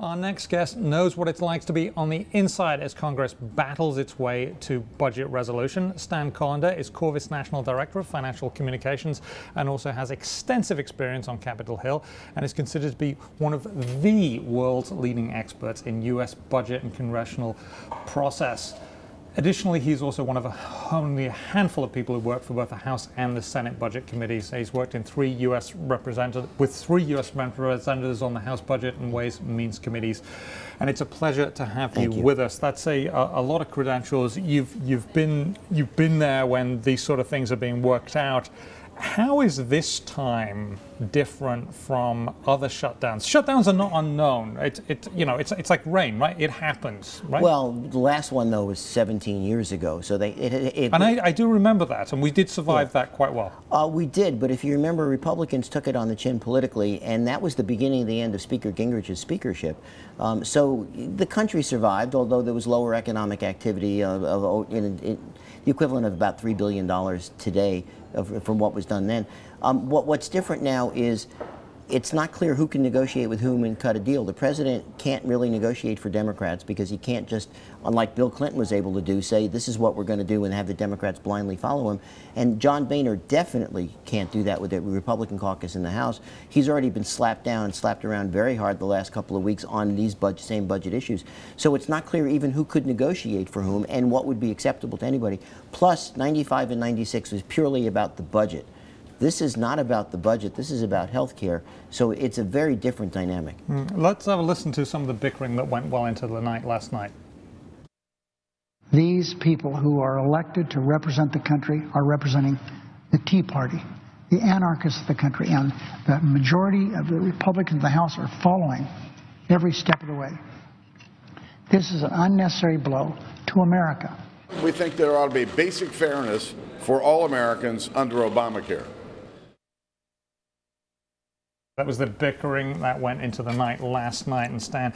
Our next guest knows what it's like to be on the inside as Congress battles its way to budget resolution. Stan Collender is Qorvis National Director of Financial Communications and also has extensive experience on Capitol Hill and is considered to be one of the world's leading experts in U.S. budget and congressional process. Additionally, he's also one of only a handful of people who work for both the House and the Senate budget committees. He's worked in with three U.S. representatives on the House Budget and Ways and Means committees. And it's a pleasure to have you with us. That's a lot of credentials. You've been there when these sort of things are being worked out. How is this time different from other shutdowns? Shutdowns are not unknown. It's like rain, right? It happens, right? Well, the last one though was 17 years ago, so I do remember that, and we did survive that quite well. We did, but if you remember, Republicans took it on the chin politically, and that was the beginning of the end of Speaker Gingrich's speakership. So the country survived, although there was lower economic activity the equivalent of about $3 billion today from what was done then. What's different now is it's not clear who can negotiate with whom and cut a deal. The president can't really negotiate for Democrats because he can't just, unlike Bill Clinton was able to do, say this is what we're going to do and have the Democrats blindly follow him. And John Boehner definitely can't do that with the Republican caucus in the House. He's already been slapped down and slapped around very hard the last couple of weeks on these same budget issues. So it's not clear even who could negotiate for whom and what would be acceptable to anybody. Plus, 95 and 96 was purely about the budget. This is not about the budget. This is about health care. So it's a very different dynamic. Let's have a listen to some of the bickering that went well into the night last night. These people who are elected to represent the country are representing the Tea Party, the anarchists of the country, and the majority of the Republicans in the House are following every step of the way. This is an unnecessary blow to America. We think there ought to be basic fairness for all Americans under Obamacare. That was the bickering that went into the night last night. And Stan,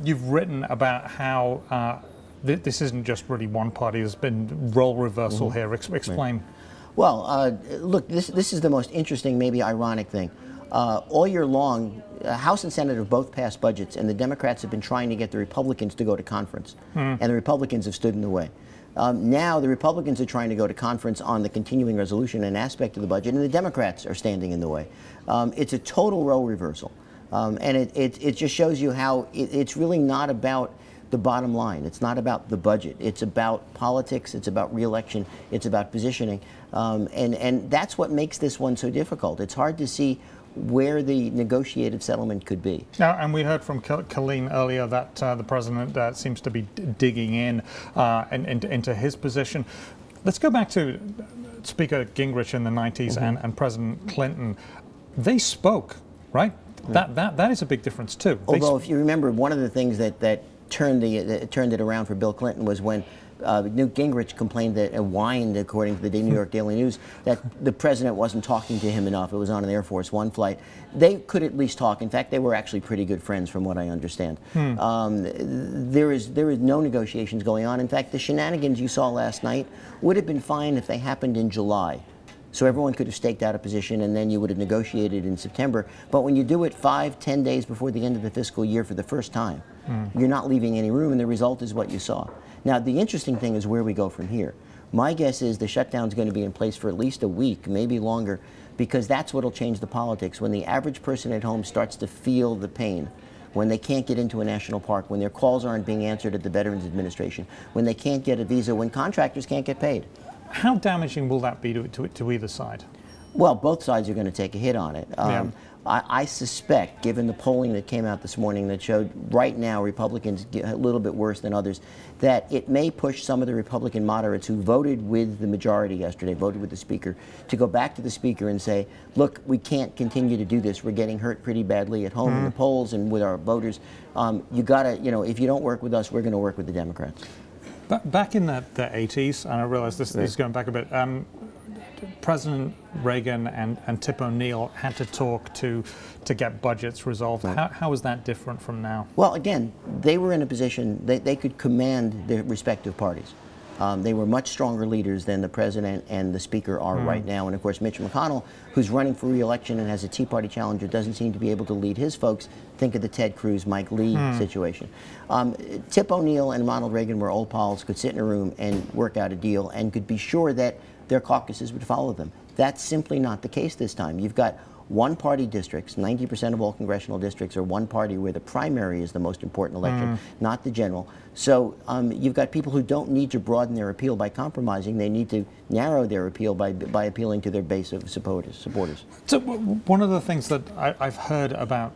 you've written about how this isn't just really one party. There's been role reversal here. Explain. Well, look, this is the most interesting, maybe ironic thing. All year long, House and Senate have both passed budgets, and the Democrats have been trying to get the Republicans to go to conference, and the Republicans have stood in the way. Now the Republicans are trying to go to conference on the continuing resolution, an aspect of the budget, and the Democrats are standing in the way. It's a total role reversal, and it just shows you how it's really not about the bottom line. It's not about the budget. It's about politics. It's about re-election. It's about positioning, and that's what makes this one so difficult. It's hard to see where the negotiated settlement could be. And we heard from Colleen earlier that the president seems to be digging in into his position. Let's go back to Speaker Gingrich in the 90s and President Clinton. They spoke, right? That is a big difference too. Although, if you remember, one of the things that turned it around for Bill Clinton was when Newt Gingrich complained that whined, according to the New York Daily News, that the president wasn't talking to him enough. It was on an Air Force One flight. They could at least talk. In fact, they were actually pretty good friends, from what I understand. There is no negotiations going on. In fact, the shenanigans you saw last night would have been fine if they happened in July. So everyone could have staked out a position, and then you would have negotiated in September. But when you do it 5-10 days before the end of the fiscal year for the first time, you're not leaving any room, and the result is what you saw. Now, the interesting thing is where we go from here. My guess is the shutdown is going to be in place for at least a week, maybe longer, because that's what will change the politics. When the average person at home starts to feel the pain, when they can't get into a national park, when their calls aren't being answered at the Veterans Administration, when they can't get a visa, when contractors can't get paid. How damaging will that be to either side? Well, both sides are going to take a hit on it. I suspect, given the polling that came out this morning that showed right now Republicans get a little bit worse than others, that it may push some of the Republican moderates who voted with the majority yesterday, voted with the Speaker, to go back to the Speaker and say, look, we can't continue to do this. We're getting hurt pretty badly at home in the polls and with our voters. You gotta, if you don't work with us, we're going to work with the Democrats. Back in the 80s, and I realize this is going back a bit, President Reagan and Tip O'Neill had to talk to get budgets resolved. How is that different from now? Well, again, they were in a position, they could command their respective parties. They were much stronger leaders than the president and the speaker are right now. And of course, Mitch McConnell, who's running for re-election and has a Tea Party challenger, doesn't seem to be able to lead his folks. Think of the Ted Cruz, Mike Lee situation. Tip O'Neill and Ronald Reagan were old pals, could sit in a room and work out a deal and could be sure that their caucuses would follow them. That's simply not the case this time. You've got one-party districts. 90% of all congressional districts are one party where the primary is the most important election, not the general. So you've got people who don't need to broaden their appeal by compromising. They need to narrow their appeal by appealing to their base of supporters. So one of the things that I've heard about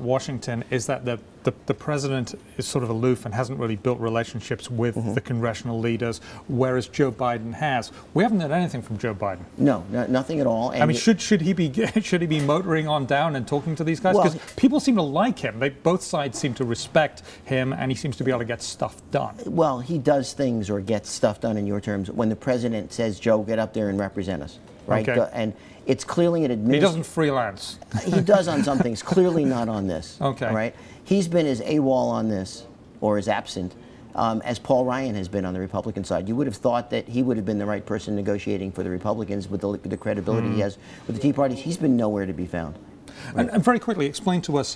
Washington is that the president is sort of aloof and hasn't really built relationships with the congressional leaders, whereas Joe Biden has. We haven't heard anything from Joe Biden. No, nothing at all. And I mean, should he be motoring on down and talking to these guys? Because people seem to like him. Both sides seem to respect him, and he seems to be able to get stuff done. Well, he does things or gets stuff done in your terms when the president says, "Joe, get up there and represent us." Right? Okay. And it's clearly an He doesn't freelance. He does on some things, clearly not on this. Okay. Right? He's been as AWOL on this, or as absent, as Paul Ryan has been on the Republican side. You would have thought that he would have been the right person negotiating for the Republicans with the credibility he has with the Tea Party. He's been nowhere to be found. Right? And very quickly, explain to us,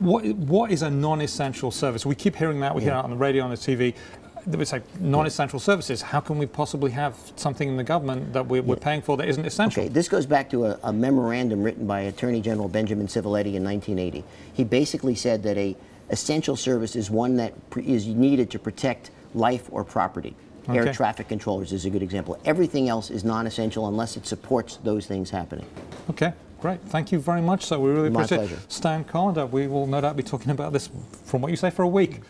what is a non-essential service? We keep hearing that. We hear it on the radio, on the TV. It's like non-essential services. How can we possibly have something in the government that we're paying for that isn't essential? Okay, this goes back to a memorandum written by Attorney General Benjamin Civiletti in 1980. He basically said that a essential service is one that is needed to protect life or property. Okay. Air traffic controllers is a good example. Everything else is non-essential unless it supports those things happening. Okay, great. Thank you very much. So we really My appreciate pleasure. Stan Collender. We will no doubt be talking about this, from what you say, for a week.